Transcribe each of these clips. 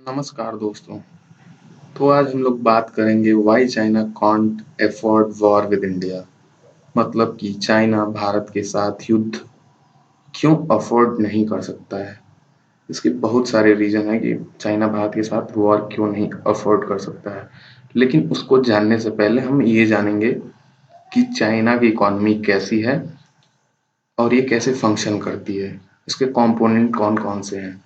नमस्कार दोस्तों। तो आज हम लोग बात करेंगे why China can't afford war with India. मतलब कि चाइना भारत के साथ युद्ध क्यों अफोर्ड नहीं कर सकता है। इसके बहुत सारे रीजन है कि चाइना भारत के साथ वॉर क्यों नहीं अफोर्ड कर सकता है। लेकिन उसको जानने से पहले हम ये जानेंगे कि चाइना की इकोनॉमी कैसी है और ये कैसे फंक्शन करती है, इसके कंपोनेंट कौन कौन से हैं।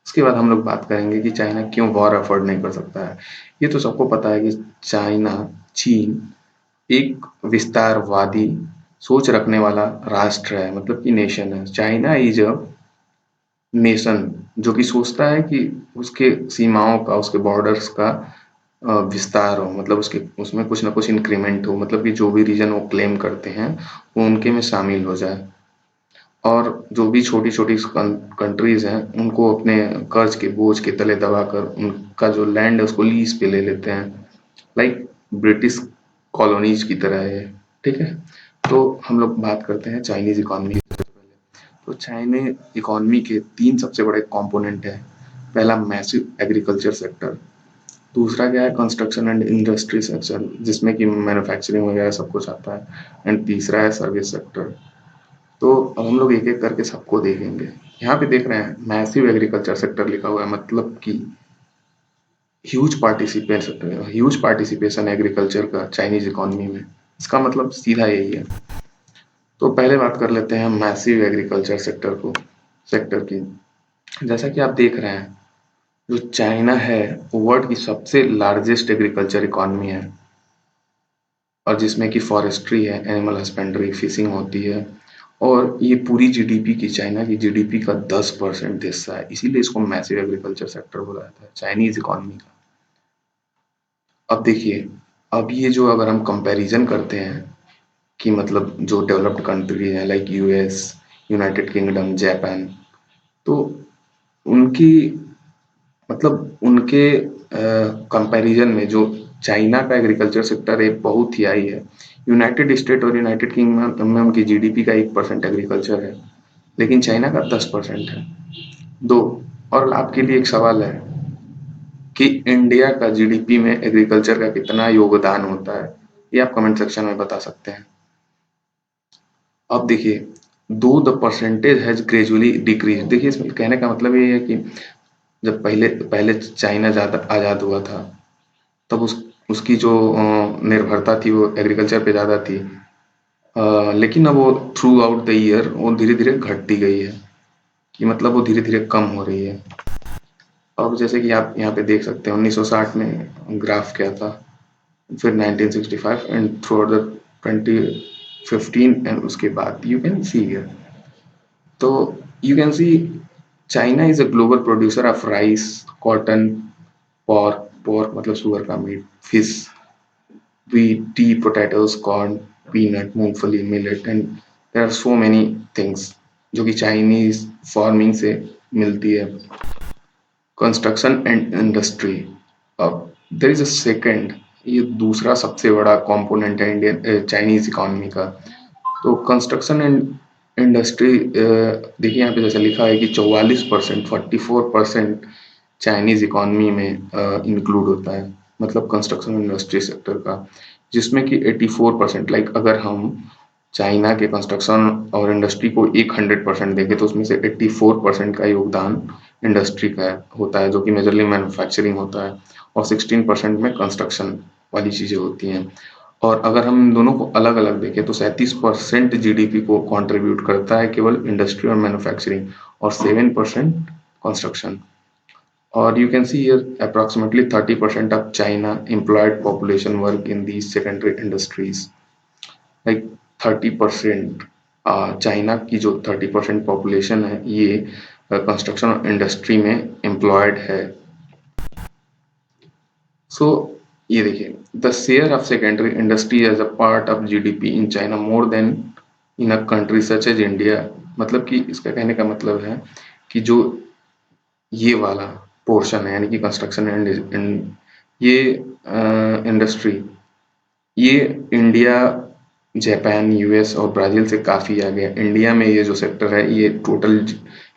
उसके बाद हम लोग बात करेंगे कि चाइना क्यों वॉर अफोर्ड नहीं कर सकता है। ये तो सबको पता है कि चाइना चीन एक विस्तारवादी सोच रखने वाला राष्ट्र है, मतलब कि नेशन है। चाइना इज अ नेशन जो कि सोचता है कि उसके सीमाओं का, उसके बॉर्डर्स का विस्तार हो, मतलब उसके उसमें कुछ ना कुछ इंक्रीमेंट हो, मतलब कि जो भी रीजन वो क्लेम करते हैं वो उनके में शामिल हो जाए। और जो भी छोटी छोटी कंट्रीज हैं उनको अपने कर्ज के बोझ के तले दबाकर उनका जो लैंड है उसको लीज पे ले लेते हैं, लाइक ब्रिटिश कॉलोनीज की तरह है। ठीक है। तो हम लोग बात करते हैं चाइनीज इकोनॉमी की सबसे पहले। तो चाइनीज इकोनॉमी के तीन सबसे बड़े कंपोनेंट है। पहला मैसिव एग्रीकल्चर सेक्टर, दूसरा क्या है कंस्ट्रक्शन एंड इंडस्ट्री सेक्टर जिसमें कि मैन्युफैक्चरिंग वगैरह सब कुछ आता है, एंड तीसरा है सर्विस सेक्टर। तो अब हम लोग एक एक करके सबको देखेंगे। यहाँ पे देख रहे हैं मैसिव एग्रीकल्चर सेक्टर लिखा हुआ है, मतलब कि ह्यूज पार्टिसिपेशन एग्रीकल्चर का चाइनीज इकोनॉमी में। इसका मतलब सीधा यही है। तो पहले बात कर लेते हैं मैसिव एग्रीकल्चर सेक्टर की। जैसा कि आप देख रहे हैं, जो चाइना है वो वर्ल्ड की सबसे लार्जेस्ट एग्रीकल्चर इकोनॉमी है, और जिसमें कि फॉरेस्ट्री है, एनिमल हस्बेंड्री, फिशिंग होती है। और ये पूरी जीडीपी की, चाइना की जीडीपी का 10% हिस्सा है, इसीलिए इसको मैसिव एग्रीकल्चर सेक्टर बोला जाता है चाइनीज इकोनॉमी का। अब देखिए, अब ये जो अगर हम कंपैरिजन करते हैं कि मतलब जो डेवलप्ड कंट्री है like US, United kingdom, Japan, तो उनकी मतलब उनके कंपैरिजन में जो चाइना का एग्रीकल्चर सेक्टर है बहुत ही हाई है। यूनाइटेड स्टेट और यूनाइटेड किंगडम में उनकी जीडीपी का 1% एग्रीकल्चर है, लेकिन चाइना का 10% है। दो, और आपके लिए एक सवाल है कि इंडिया का जीडीपी में एग्रीकल्चर का कितना योगदान होता है, ये आप कमेंट सेक्शन में बता सकते हैं। अब देखिए, दो the percentage has gradually decrease. देखिए इसमें कहने का मतलब ये है कि जब पहले पहले चाइना ज़्यादा आज़ाद हुआ था, तब उसकी जो निर्भरता थी वो एग्रीकल्चर पे ज़्यादा थी। लेकिन अब वो थ्रू आउट द ईयर वो धीरे धीरे घटती गई है, कि मतलब वो धीरे धीरे कम हो रही है। अब जैसे कि आप यहाँ पे देख सकते हैं 1960 में ग्राफ क्या था, फिर 1965 and throughout the 2015, and उसके बाद यू कैन सी हियर। तो you can see China is a global producer of rice, cotton, pork मतलब सुअर का meat, fish, wheat, tea, potatoes, corn, peanut, मूंगफली, millet, and there are so many things जो कि Chinese farming से मिलती है। कंस्ट्रक्शन एंड इंडस्ट्री, अब देयर इज अ सेकंड, ये दूसरा सबसे बड़ा कंपोनेंट है इंडियन चाइनीज इकोनॉमी का। तो कंस्ट्रक्शन एंड इंडस्ट्री, देखिए यहाँ पे जैसे लिखा है कि 44%, 44% चाइनीज इकोनॉमी में इंक्लूड होता है, मतलब कंस्ट्रक्शन इंडस्ट्री सेक्टर का, जिसमें कि 84%, लाइक अगर हम चाइना के कंस्ट्रक्शन और इंडस्ट्री को 100% देखें तो उसमें से 84% का योगदान इंडस्ट्री का होता है, जो कि मेजरली मैन्युफैक्चरिंग होता है, और 16% में कंस्ट्रक्शन वाली चीज़ें होती हैं। और अगर हम इन दोनों को अलग अलग देखें तो 37% जीडीपी को कंट्रीब्यूट करता है केवल इंडस्ट्री और मैन्युफैक्चरिंग, और 7% कंस्ट्रक्शन। और you can see here approximately 30% of China employed population work in these secondary industries, like 30%। China की जो 30% पॉपुलेशन है ये कंस्ट्रक्शन इंडस्ट्री में एम्प्लॉयड है। सो ये देखिए, the share of secondary industry as a part of GDP in China more than in a country such as India. मतलब कि इसका कहने का मतलब है कि जो ये वाला पोर्शन है, यानी कि कंस्ट्रक्शन एंड ये इंडस्ट्री, ये इंडिया, जापान, यूएस और ब्राजील से काफ़ी आगे है। इंडिया में ये जो सेक्टर है ये टोटल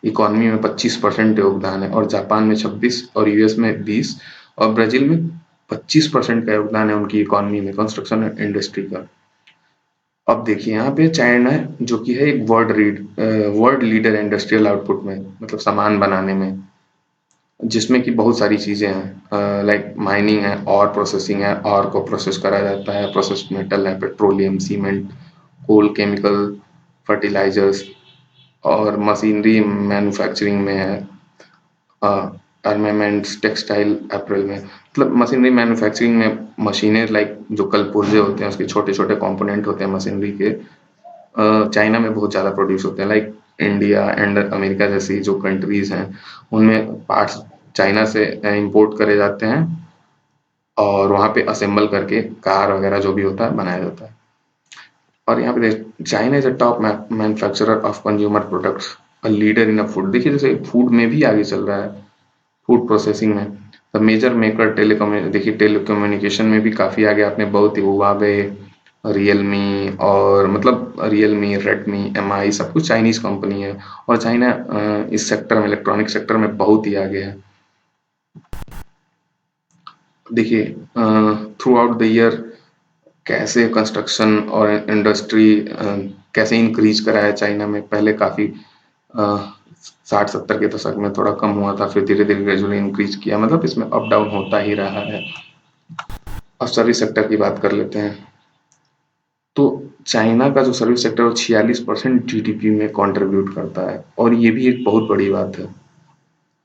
इकोनॉमी में 25% योगदान है, और जापान में 26 और यूएस में 20 और ब्राजील में 25% का योगदान है उनकी इकोनॉमी में कंस्ट्रक्शन इंडस्ट्री का। अब देखिए यहाँ पे चाइना है जो कि है एक वर्ल्ड लीडर इंडस्ट्रियल आउटपुट में, मतलब सामान बनाने में, जिसमें कि बहुत सारी चीजें हैं, लाइक माइनिंग है और प्रोसेसिंग है, और को प्रोसेस करा जाता है, प्रोसेस्ड मेटल है, पेट्रोलियम, सीमेंट, कोल, केमिकल, फर्टिलाइजर्स, और मशीनरी मैन्युफैक्चरिंग में है, आर्मामेंट्स, टेक्सटाइल, अपरेल में, मतलब मशीनरी मैन्युफैक्चरिंग में मशीनें, लाइक जो कल पुर्जे होते हैं उसके छोटे छोटे कंपोनेंट होते हैं मशीनरी के, चाइना में बहुत ज़्यादा प्रोड्यूस होते हैं। लाइक इंडिया एंड अमेरिका जैसी जो कंट्रीज हैं उनमें पार्ट्स चाइना से इंपोर्ट करे जाते हैं, और वहाँ पे असेंबल करके कार वगैरह जो भी होता है बनाया जाता है। और यहाँ पे China is a top manufacturer of consumer products, a leader in a food. देखिए जैसे फूड में भी आगे चल रहा है, फूड प्रोसेसिंग में। द मेजर मेकर देखिए टेलीकम्युनिकेशन में भी काफ़ी आगे, आपने बहुत ही हुआवे, रियलमी, और मतलब रियलमी, रेडमी, एमआई सब कुछ चाइनीज कंपनी है, और चाइना इस सेक्टर में, इलेक्ट्रॉनिक सेक्टर में बहुत ही आगे है। देखिए थ्रू आउट द ईयर कैसे कंस्ट्रक्शन और इंडस्ट्री कैसे इंक्रीज करा है चाइना में। पहले काफ़ी 60-70 के दशक में थोड़ा कम हुआ था, फिर धीरे धीरे ग्रेजुअली इंक्रीज किया, मतलब इसमें अप डाउन होता ही रहा है। अब सर्विस सेक्टर की बात कर लेते हैं। तो चाइना का जो सर्विस सेक्टर है वो 46% जीडीपी में कंट्रीब्यूट करता है, और ये भी एक बहुत बड़ी बात है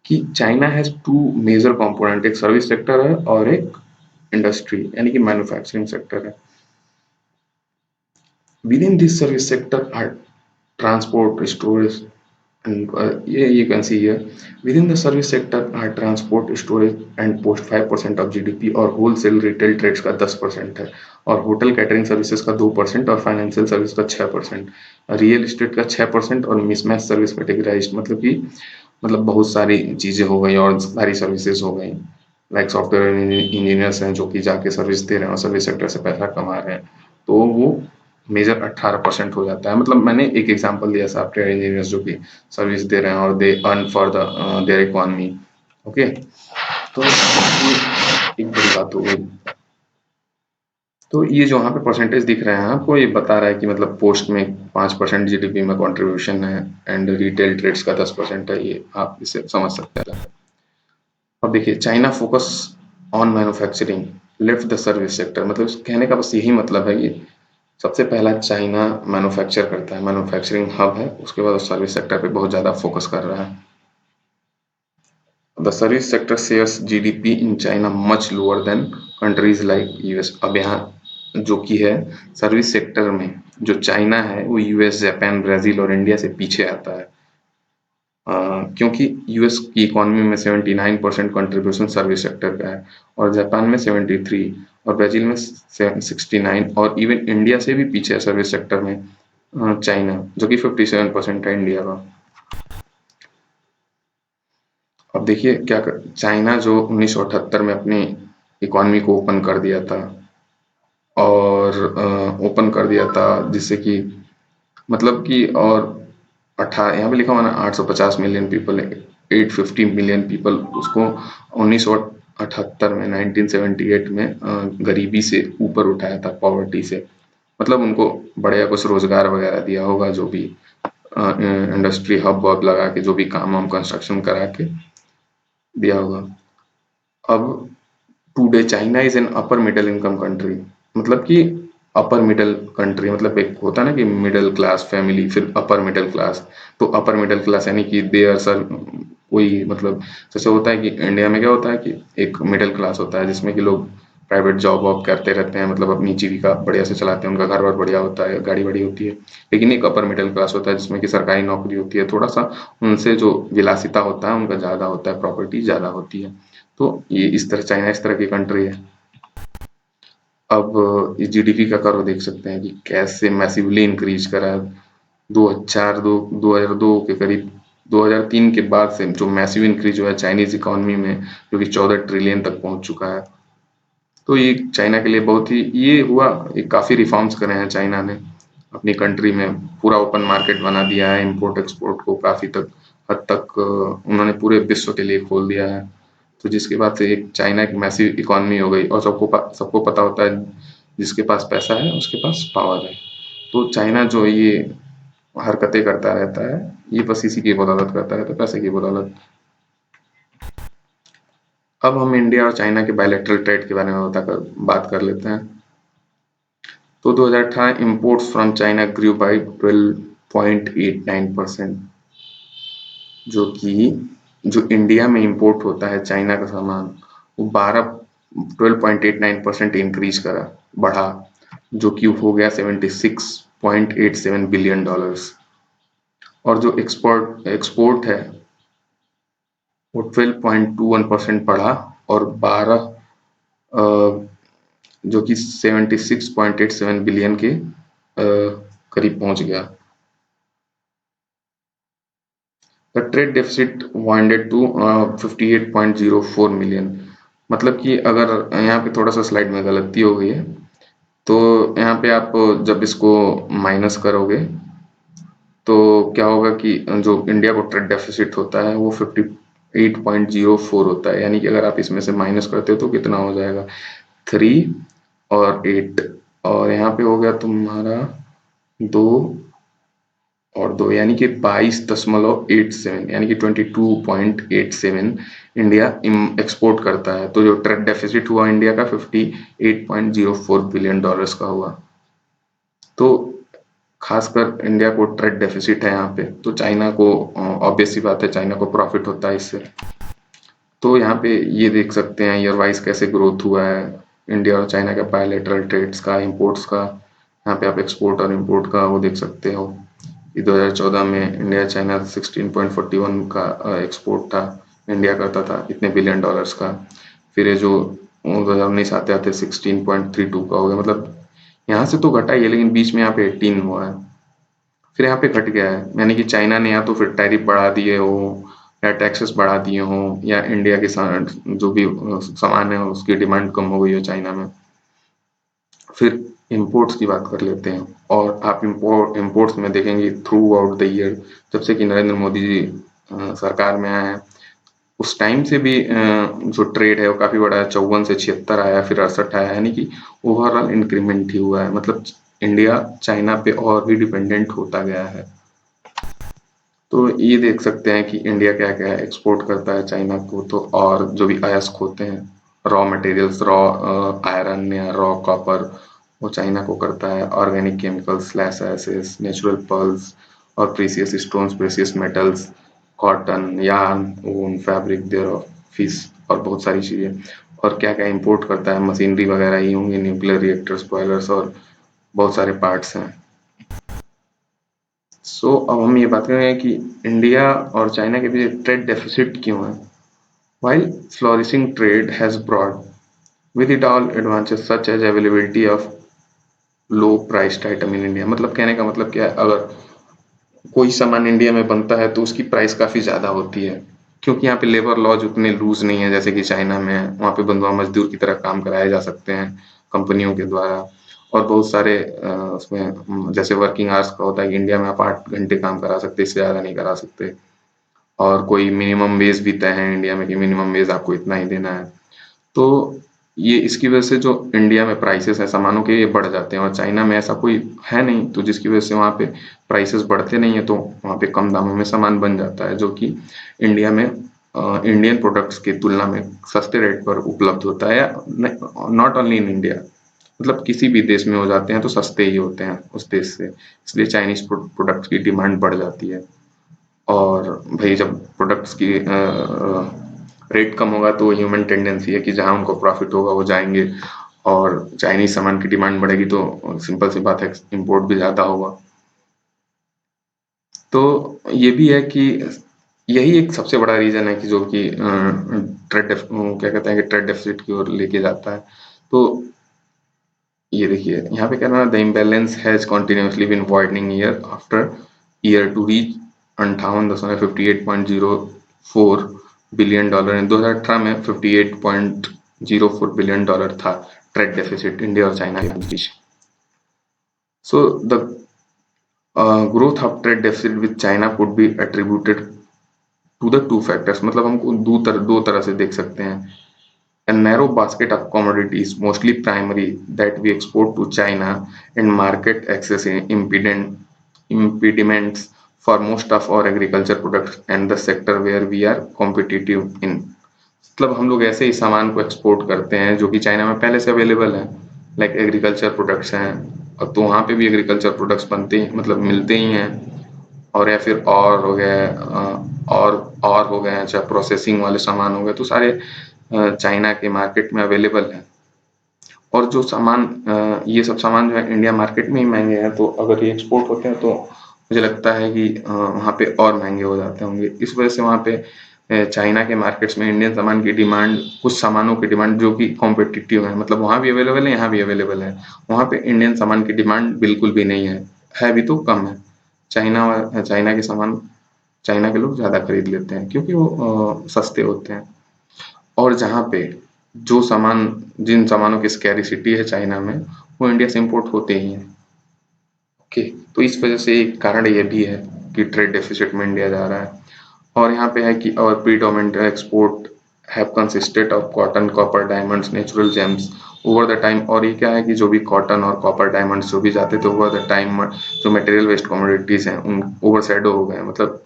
कि China has two major component, एक सर्विस सेक्टर है और एक इंडस्ट्री यानी कि मैन्युफैक्चरिंग सेक्टर है। Within this service sector are transport, storage, and yeah, you can see here. Within the service sector are transport, storage and post 5% of GDP, और wholesale retail trades का 10% है, और होटल कैटरिंग सर्विसेज का 2%, और financial service का 6%, real estate का 6%, और mismatch service categorised, मतलब कि मतलब बहुत सारी चीजें हो गई और सारी सर्विसेज हो गई, लाइक सॉफ्टवेयर इंजीनियर्स हैं जो कि जाके सर्विस दे रहे हैं और सर्विस सेक्टर से पैसा कमा रहे हैं, तो वो मेजर 18% हो जाता है। मतलब मैंने एक एग्जांपल दिया सॉफ्टवेयर इंजीनियर्स जो कि सर्विस दे रहे हैं और they earn for the there economy. Okay, तो ये एक बड़ी बात हो गई। तो ये जो यहाँ पे परसेंटेज दिख रहे हैं आपको, ये बता रहा है कि मतलब पोस्ट में 5% जीडीपी में कंट्रीब्यूशन है, एंड रिटेल ट्रेड्स का 10% है। ये आप इसे समझ सकते हैं। अब देखिए China focus on manufacturing lift the service sector, मतलब कहने का बस यही मतलब है कि सबसे पहला चाइना मैन्युफैक्चर करता है, मैन्युफैक्चरिंग हब है, उसके बाद सर्विस सेक्टर पे बहुत ज़्यादा फोकस कर रहा है। The service sector shares GDP in China much lower than countries like US. अब यहाँ जो कि है सर्विस सेक्टर में जो चाइना है वो यूएस, जापान, ब्राजील और इंडिया से पीछे आता है, क्योंकि यूएस की इकोनॉमी में 79% कंट्रीब्यूशन सर्विस सेक्टर का है, और जापान में 73, और ब्राजील में 69, और इवन इंडिया से भी पीछे है सर्विस सेक्टर में चाइना, जो कि 57% है इंडिया का। अब देखिए चाइना जो 1978 में अपनी इकोनॉमी को ओपन कर दिया था, और ओपन कर दिया था जिससे कि मतलब कि, और यहाँ पे लिखा हुआ ना 850 मिलियन पीपल, 850 मिलियन पीपल उसको 1978 में 1978 में गरीबी से ऊपर उठाया था, पॉवर्टी से, मतलब उनको बढ़िया कुछ रोजगार वगैरह दिया होगा, जो भी इंडस्ट्री हब वब लगा के जो भी काम वाम कंस्ट्रक्शन करा के दिया होगा। अब today China is an upper middle income country, मतलब कि अपर मिडिल कंट्री, मतलब एक होता है ना कि मिडिल क्लास फैमिली, फिर अपर मिडिल क्लास, तो अपर मिडिल क्लास यानी कि दे आर सर कोई, मतलब जैसे होता है कि इंडिया में क्या होता है कि एक मिडिल क्लास होता है जिसमें कि लोग प्राइवेट जॉब वॉब करते रहते हैं, मतलब अपनी जीविका बढ़िया से चलाते हैं, उनका घर बार बढ़िया होता है, गाड़ी बड़ी होती है। लेकिन एक अपर मिडिल क्लास होता है जिसमें कि सरकारी नौकरी होती है, थोड़ा सा उनसे जो विलासिता होता है उनका ज़्यादा होता है, प्रॉपर्टी ज़्यादा होती है। तो ये इस तरह चाइना इस तरह की कंट्री है। अब इस जीडीपी का कर्व देख सकते हैं कि कैसे मैसिवली इंक्रीज करा है। 2002 के करीब, 2003 के बाद से जो मैसिव इंक्रीज हुआ है चाइनीज इकोनॉमी में, जो कि 14 ट्रिलियन तक पहुंच चुका है। तो ये चाइना के लिए बहुत ही ये हुआ, ये काफ़ी रिफॉर्म्स करे हैं चाइना ने अपनी कंट्री में, पूरा ओपन मार्केट बना दिया है, इंपोर्ट एक्सपोर्ट को काफ़ी तक हद तक उन्होंने पूरे विश्व के लिए खोल दिया है। तो जिसके बाद से एक चाइना एक मैसिव इकोनॉमी हो गई, और सबको पता होता है जिसके पास पैसा है उसके पास पावर है। तो चाइना जो ये हरकतें करता रहता है, ये बस इसी की बदौलत करता रहता है, पैसे की बदौलत। अब हम इंडिया और चाइना के बायलैटरल ट्रेड के बारे में बात कर लेते हैं। तो 2018 imports from China grew by 12.89%, जो कि जो इंडिया में इंपोर्ट होता है चाइना का सामान, वो 12.89% इंक्रीज बढ़ा, जो कि हो गया $76.87 बिलियन। और जो एक्सपोर्ट एक्सपोर्ट है वो 12.21% बढ़ा, और 12 जो कि 76.87 बिलियन के करीब पहुंच गया। The trade deficit widened to 58.04 million. मतलब कि अगर यहाँ पे थोड़ा सा स्लाइड में गलती हो गई है, तो यहाँ पे आप जब इसको माइनस करोगे तो क्या होगा कि जो इंडिया को ट्रेड डेफिसिट होता है वो 58.04 होता है, यानी कि अगर आप इसमें से माइनस करते हो तो कितना हो जाएगा, 3 और 8, और यहाँ पे हो गया तुम्हारा 2 और 2, यानी कि 22.87, यानी कि 22.87 इंडिया एक्सपोर्ट करता है। तो जो ट्रेड डेफिसिट हुआ इंडिया का $58.04 बिलियन का हुआ। तो खासकर इंडिया को ट्रेड डेफिसिट है यहाँ पे, तो चाइना को ऑब्वियस सी बात है, चाइना को प्रॉफिट होता है इससे। तो यहाँ पे ये देख सकते हैं ईयर वाइज कैसे ग्रोथ हुआ है इंडिया और चाइना के बायलैटरल ट्रेड्स का, इंपोर्ट्स का। यहाँ पे आप एक्सपोर्ट और इंपोर्ट का वो देख सकते हो। 2014 में इंडिया चाइना 16.41 का एक्सपोर्ट था, इंडिया करता था इतने बिलियन डॉलर्स का। फिर ये जो 2019 आते आते 16.32 का हो गया, मतलब यहाँ से तो घटा ही है, लेकिन बीच में यहाँ पे 18 हुआ है, फिर यहाँ पे घट गया है। यानी कि चाइना ने या तो फिर टैरिफ बढ़ा दिए हो, या टैक्सेस बढ़ा दिए हो, या इंडिया के जो भी सामान है उसकी डिमांड कम हो गई हो चाइना में। फिर इंपोर्ट्स की बात कर लेते हैं, और आप इंपोर्ट्स में देखेंगे थ्रू आउट द ईयर, जब से कि नरेंद्र मोदी जी सरकार में आए हैं, उस टाइम से भी जो ट्रेड है वो काफी बड़ा है, 54 से 76 आया, फिर 68 आया, यानी कि ओवरऑल इंक्रीमेंट ही हुआ है। मतलब इंडिया चाइना पे और भी डिपेंडेंट होता गया है। तो ये देख सकते हैं कि इंडिया क्या क्या एक्सपोर्ट करता है चाइना को, तो और जो भी अयस्क होते हैं, रॉ मटेरियल्स, रॉ आयरन या रॉ कॉपर, वो चाइना को करता है। Organic chemicals, slash acids, natural pearls और precious stones, precious metals, cotton, yarn, ऊन, फैब्रिक, देयर फिश, और बहुत सारी चीजें। और क्या क्या इंपोर्ट करता है, मशीनरी वगैरह ही होंगी, न्यूक्लियर रिएक्टर्स, बॉयलर्स, और बहुत सारे पार्ट्स हैं। अब हम ये बात करेंगे कि इंडिया और चाइना के बीच ट्रेड डेफिसिट क्यों है। While flourishing trade has brought with it all advantages such as availability of low priced item in India। मतलब कहने का मतलब क्या है, अगर कोई सामान इंडिया में बनता है तो उसकी प्राइस काफी ज्यादा होती है, क्योंकि यहाँ पे लेबर लॉज उतने लूज नहीं है जैसे कि चाइना में है। वहाँ पे बंधुआ मजदूर की तरह काम कराए जा सकते हैं कंपनियों के द्वारा, और बहुत सारे उसमें जैसे वर्किंग आवर्स का होता है कि इंडिया में आप 8 घंटे काम करा सकते, इससे ज्यादा नहीं करा सकते। और कोई मिनिमम वेज भी तय है इंडिया में कि मिनिमम वेज आपको इतना ही देना है। तो ये इसकी वजह से जो इंडिया में प्राइसेस है सामानों के, ये बढ़ जाते हैं, और चाइना में ऐसा कोई है नहीं, तो जिसकी वजह से वहाँ पे प्राइसेस बढ़ते नहीं है, तो वहाँ पे कम दामों में सामान बन जाता है, जो कि इंडिया में इंडियन प्रोडक्ट्स की तुलना में सस्ते रेट पर उपलब्ध होता है। नॉट ओनली इन इंडिया, मतलब किसी भी देश में हो जाते हैं तो सस्ते ही होते हैं उस देश से, इसलिए चाइनीज प्रोडक्ट्स की डिमांड बढ़ जाती है। और भाई जब प्रोडक्ट्स की रेट कम होगा तो ह्यूमन टेंडेंसी है कि जहां उनको प्रॉफिट होगा वो जाएंगे, और चाइनीज सामान की डिमांड बढ़ेगी तो सिंपल सी बात है इंपोर्ट भी ज्यादा होगा। तो ये भी है कि यही एक सबसे बड़ा रीजन है कि जो कि क्या कहते हैं कि ट्रेड डेफिसिट की ओर लेके जाता है। तो ये देखिए यहाँ पे क्या ना, the imbalance has continuously been widening year after year to reach 58.04 billion dollar. In 2018 में $58.04 बिलियन था ट्रेड डेफिसिट इंडिया और चाइना के बीच। So the growth of trade deficit with China could be attributed to the two factors, मतलब हमको दो तरह से देख सकते हैं। A narrow basket of commodities, mostly primary, that we export to China, and market access impediments for most of our agriculture products and the sector where we are competitive in। मतलब हम लोग ऐसे ही सामान को एक्सपोर्ट करते हैं जो कि चाइना में पहले से अवेलेबल है, लाइक एग्रीकल्चर प्रोडक्ट्स हैं, और तो वहाँ पे भी एग्रीकल्चर प्रोडक्ट्स बनते ही मतलब मिलते ही हैं। और या फिर और हो गए और हो गए, चाहे प्रोसेसिंग वाले सामान हो गए, तो सारे चाइना के मार्केट में अवेलेबल है। और जो सामान ये सब सामान जो है इंडिया मार्केट में ही महंगे हैं, तो अगर ये एक्सपोर्ट होते हैं तो मुझे लगता है कि वहाँ पे और महंगे हो जाते होंगे। इस वजह से वहाँ पे चाइना के मार्केट्स में इंडियन सामान की डिमांड, कुछ सामानों की डिमांड जो कि कॉम्पिटिटिव है, मतलब वहाँ भी अवेलेबल है, यहाँ भी अवेलेबल है। वहाँ पे इंडियन सामान की डिमांड बिल्कुल भी नहीं है भी तो कम है। चाइना के सामान चाइना के लोग ज़्यादा खरीद लेते हैं क्योंकि वो सस्ते होते हैं। और जहाँ पे जो सामान जिन सामानों की स्कैरिसिटी है चाइना में, वो इंडिया से इंपोर्ट होते ही हैं। ओके, तो इस वजह से एक कारण ये भी है कि ट्रेड डेफिसिट में इंडिया जा रहा है। और यहाँ पे है कि और predominant export have consisted of cotton, copper, diamonds, natural James over the time. और ये क्या है कि जो भी कॉटन और कॉपर डायमंड्स जो भी जाते थे ओवर द टाइम, जो मटेरियल वेस्ट कमोडिटीज हैं उन ओवरशैडो हो गए, मतलब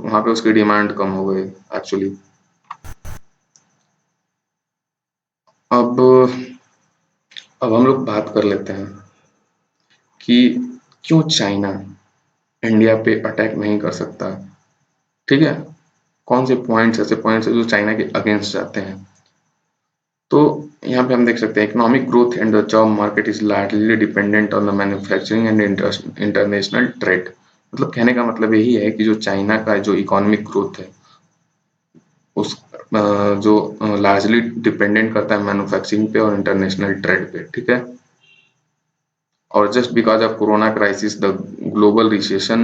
वहाँ पे उसकी डिमांड कम हो गई एक्चुअली। अब अब हम लोग बात कर लेते हैं कि क्यों चाइना इंडिया पे अटैक नहीं कर सकता। ठीक है, कौन से पॉइंट्स है जो चाइना के अगेंस्ट जाते हैं। तो यहाँ पे हम देख सकते हैं economic growth and the job market is largely dependent on the manufacturing and international trade. मतलब कहने का मतलब यही है कि जो चाइना का जो इकोनॉमिक ग्रोथ है उस जो लार्जली डिपेंडेंट करता है मैन्युफैक्चरिंग पे और इंटरनेशनल ट्रेड पे। ठीक है, और just because of corona crisis, the global recession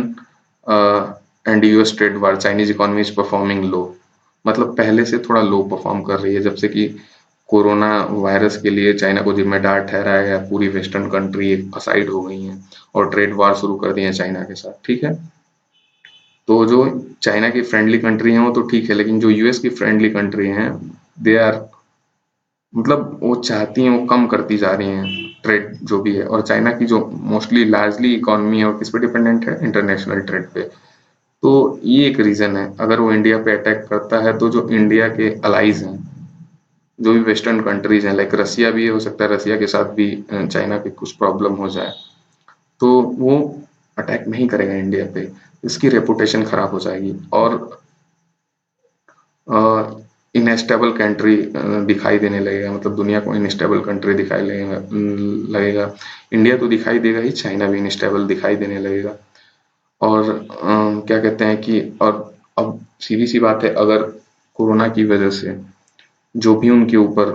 and US trade war, Chinese economy is performing low. मतलब पहले से थोड़ा लो परफॉर्म कर रही है जब से कि कोरोना वायरस के लिए चाइना को जिम्मेदार ठहराया गया। पूरी वेस्टर्न कंट्री एक साइड हो गई हैं और ट्रेड वार शुरू कर दिए हैं चाइना के साथ। ठीक है, तो जो चाइना की फ्रेंडली कंट्री हैं वो तो ठीक है, लेकिन जो यूएस की फ्रेंडली कंट्री हैं, दे आर मतलब वो चाहती हैं, वो कम करती जा रही हैं ट्रेड जो भी है। और चाइना की जो मोस्टली लार्जली इकोनॉमी है और किस पे डिपेंडेंट है, इंटरनेशनल ट्रेड पे। तो ये एक रीजन है। अगर वो इंडिया पे अटैक करता है तो जो इंडिया के अलाइज हैं, जो भी वेस्टर्न कंट्रीज हैं, लाइक रसिया भी हो सकता है, रसिया के साथ भी चाइना की कुछ प्रॉब्लम हो जाए, तो वो अटैक नहीं करेगा इंडिया पे। इसकी रेपुटेशन खराब हो जाएगी और इनस्टेबल कंट्री दिखाई देने लगेगा, मतलब दुनिया को इनस्टेबल कंट्री दिखाई लगेगा। इंडिया तो दिखाई देगा ही, चाइना भी इनस्टेबल दिखाई देने लगेगा। और क्या कहते हैं कि और अब सीधी सी बात है, अगर कोरोना की वजह से जो भी उनके ऊपर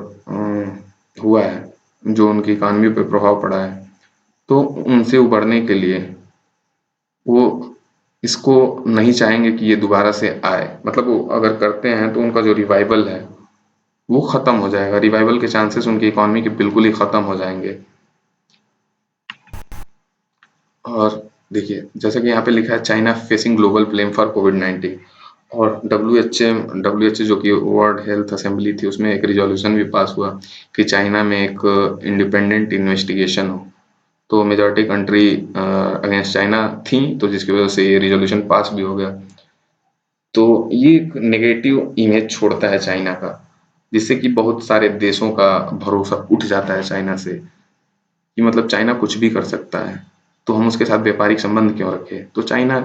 हुआ है, जो उनकी इकॉनमी पे प्रभाव पड़ा है, तो उनसे उबरने के लिए वो इसको नहीं चाहेंगे कि ये दोबारा से आए। मतलब वो अगर करते हैं तो उनका जो रिवाइवल है वो खत्म हो जाएगा। रिवाइवल के चांसेस उनकी इकॉनमी के बिल्कुल ही खत्म हो जाएंगे। और देखिए, जैसा कि यहाँ पे लिखा है, China facing global blame for कोविड-19। और डब्ल्यू एच जो कि वर्ल्ड हेल्थ असेंबली थी, उसमें एक रिजोल्यूशन भी पास हुआ कि चाइना में एक इंडिपेंडेंट इन्वेस्टिगेशन हो। तो मेजॉरिटी कंट्री अगेंस्ट चाइना थी, तो जिसकी वजह से ये रिजोल्यूशन पास भी हो गया। तो ये एक नेगेटिव इमेज छोड़ता है चाइना का, जिससे कि बहुत सारे देशों का भरोसा उठ जाता है चाइना से, कि मतलब चाइना कुछ भी कर सकता है, तो हम उसके साथ व्यापारिक संबंध क्यों रखें। तो चाइना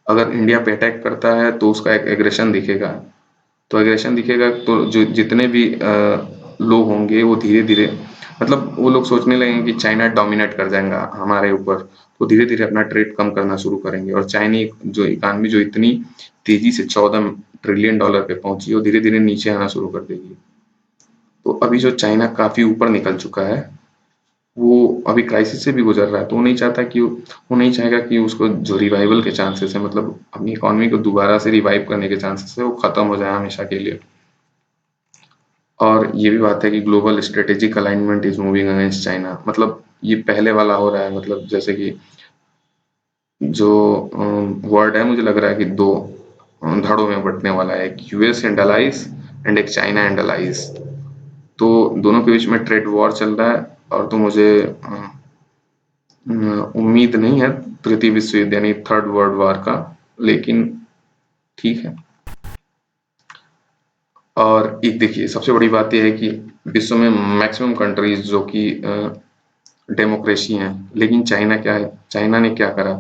अगर इंडिया पे अटैक करता है तो उसका एक एग्रेशन दिखेगा। तो एग्रेशन दिखेगा तो जो जितने भी लोग होंगे वो धीरे धीरे, मतलब वो लोग सोचने लगेंगे कि चाइना डोमिनेट कर जाएगा हमारे ऊपर, तो धीरे धीरे अपना ट्रेड कम करना शुरू करेंगे। और चाइनी जो इकानमी जो इतनी तेजी से $14 ट्रिलियन पे पहुंची, वो धीरे धीरे नीचे आना शुरू कर देगी। तो अभी जो चाइना काफी ऊपर निकल चुका है, वो अभी क्राइसिस से भी गुजर रहा है, तो वो नहीं चाहेगा कि उसको जो रिवाइवल के चांसेस है, मतलब अपनी इकोनॉमी को दोबारा से रिवाइव करने के चांसेस है, वो खत्म हो जाए हमेशा के लिए। और ये भी बात है कि global strategic alignment is moving against China. मतलब ये पहले वाला हो रहा है, मतलब जैसे कि जो वर्ड है, मुझे लग रहा है कि दो धड़ों में बंटने वाला है, एक यूएस एंड अलाइज एंड एक चाइना एंड अलाइज। तो दोनों के बीच में ट्रेड वॉर चल रहा है, और तो मुझे उम्मीद नहीं है तृतीय विश्व युद्ध यानी थर्ड वर्ल्ड वॉर का, लेकिन ठीक है। और एक देखिए सबसे बड़ी बात यह है कि विश्व में मैक्सिमम कंट्रीज जो कि डेमोक्रेसी हैं, लेकिन चाइना क्या है, चाइना ने क्या करा,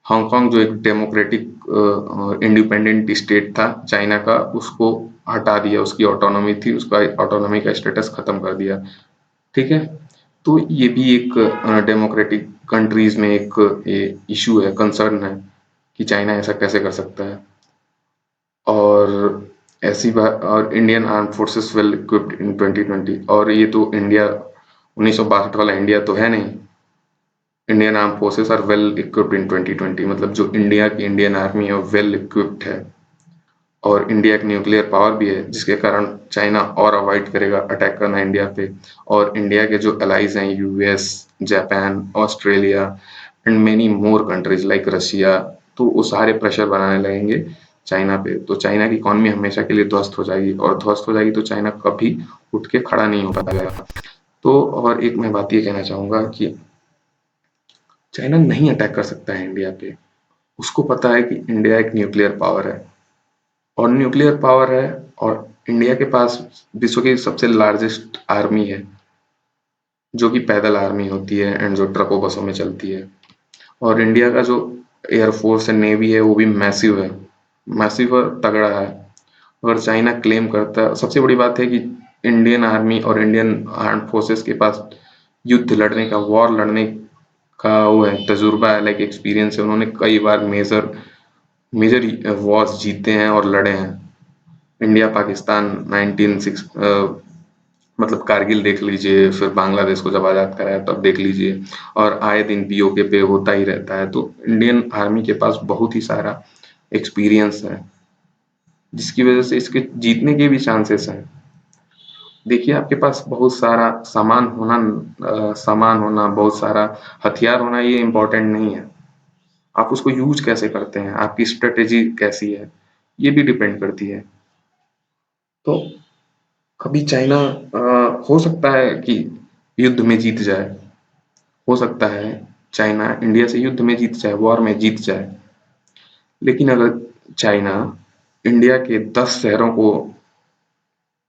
हांगकांग जो एक डेमोक्रेटिक इंडिपेंडेंट स्टेट था चाइना का, उसको हटा दिया, उसकी ऑटोनॉमी थी, उसका ऑटोनॉमी का स्टेटस खत्म कर दिया। ठीक है, तो ये भी एक डेमोक्रेटिक कंट्रीज में एक इशू है, कंसर्न है कि चाइना ऐसा कैसे कर सकता है। और ऐसी बात, और Indian arm forces well equipped in 2020, और ये तो इंडिया 1962 वाला इंडिया तो है नहीं। Indian arm forces are well equipped in 2020, मतलब जो इंडिया की इंडियन आर्मी है वेल इक्विप्ड है, और इंडिया की न्यूक्लियर पावर भी है, जिसके कारण चाइना और अवॉइड करेगा अटैक करना इंडिया पे। और इंडिया के जो एलाइज हैं, US, Japan, Australia and many more countries like Russia, तो वो सारे प्रेशर बनाने लगेंगे चाइना पे। तो चाइना की इकॉनमी हमेशा के लिए ध्वस्त हो जाएगी, और ध्वस्त हो जाएगी तो चाइना कभी उठ के खड़ा नहीं हो पाएगा। तो और एक मैं बात ये कहना चाहूंगा कि चाइना नहीं अटैक कर सकता है इंडिया पे। उसको पता है कि इंडिया एक न्यूक्लियर पावर है, और न्यूक्लियर पावर है, और इंडिया के पास विश्व की सबसे लार्जेस्ट आर्मी है, जो कि पैदल आर्मी होती है एंड जो ट्रकों बसों में चलती है। और इंडिया का जो एयरफोर्स है, नेवी है, वो भी मैसिव है, मैसिव और तगड़ा है। अगर चाइना क्लेम करता है, सबसे बड़ी बात है कि इंडियन आर्मी और इंडियन आर्म फोर्सेस के पास युद्ध लड़ने का, वॉर लड़ने का वो है, तजुर्बा है, लाइक एक्सपीरियंस है। उन्होंने कई बार मेजर मेजर वॉर्स जीते हैं और लड़े हैं। इंडिया पाकिस्तान 1960, मतलब कारगिल देख लीजिए, फिर बांग्लादेश को जब आज़ाद कराया तब देख लीजिए, और आए दिन पीओके पे होता ही रहता है। तो इंडियन आर्मी के पास बहुत ही सारा एक्सपीरियंस है, जिसकी वजह से इसके जीतने के भी चांसेस हैं। देखिए आपके पास बहुत सारा सामान होना, बहुत सारा हथियार होना, ये इम्पोर्टेंट नहीं है। आप उसको यूज कैसे करते हैं, आपकी स्ट्रेटेजी कैसी है, ये भी डिपेंड करती है। तो कभी चाइना हो सकता है कि युद्ध में जीत जाए, हो सकता है चाइना इंडिया से युद्ध में जीत जाए, वॉर में जीत जाए। लेकिन अगर चाइना इंडिया के 10 शहरों को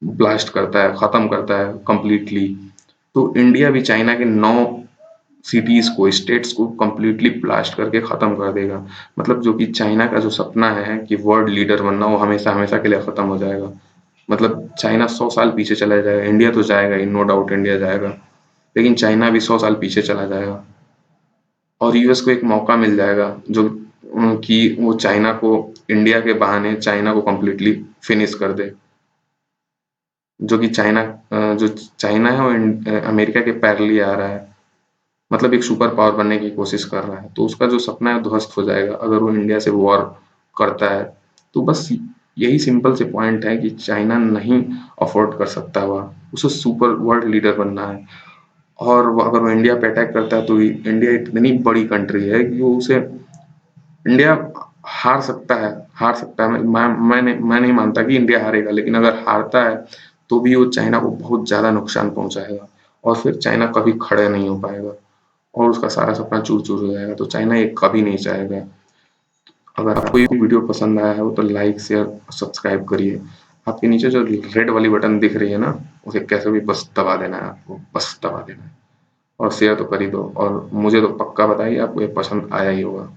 ब्लास्ट करता है, खत्म करता है कंप्लीटली, तो इंडिया भी चाइना के 9 सिटीज को, स्टेट्स को कंप्लीटली ब्लास्ट करके खत्म कर देगा। मतलब जो कि चाइना का जो सपना है कि वर्ल्ड लीडर बनना, वो हमेशा हमेशा के लिए खत्म हो जाएगा। मतलब चाइना 100 साल पीछे चला जाएगा, इंडिया तो जाएगा ही, नो डाउट इंडिया जाएगा, लेकिन चाइना भी 100 साल पीछे चला जाएगा। और यूएस को एक मौका मिल जाएगा जो कि वो चाइना को, इंडिया के बहाने चाइना को कंप्लीटली फिनिश कर दे। जो कि जो चाइना है वो अमेरिका के पैरेलल आ रहा है, मतलब एक सुपर पावर बनने की कोशिश कर रहा है। तो उसका जो सपना है ध्वस्त हो जाएगा अगर वो इंडिया से वॉर करता है। तो बस यही सिंपल से पॉइंट है कि चाइना नहीं अफोर्ड कर सकता हुआ, उसे सुपर वर्ल्ड लीडर बनना है। और अगर वो इंडिया पे अटैक करता है तो इंडिया इतनी बड़ी कंट्री है कि वो उसे, इंडिया हार सकता है, हार सकता है। मैं नहीं मानता कि इंडिया हारेगा, लेकिन अगर हारता है तो भी वो चाइना को बहुत ज़्यादा नुकसान पहुंचाएगा, और फिर चाइना कभी खड़े नहीं हो पाएगा, और उसका सारा सपना चूर-चूर हो जाएगा। तो चाइना ये कभी नहीं चाहेगा। अगर आपको ये वीडियो पसंद आया हो तो लाइक, शेयर, सब्सक्राइब करिए। आपके नीचे जो रेड वाली बटन दिख रही है ना, उसे कैसे भी बस दबा देना है, आपको बस दबा देना है, और शेयर तो कर ही दो। और मुझे तो पक्का बताइए आपको ये पसंद आया ही होगा।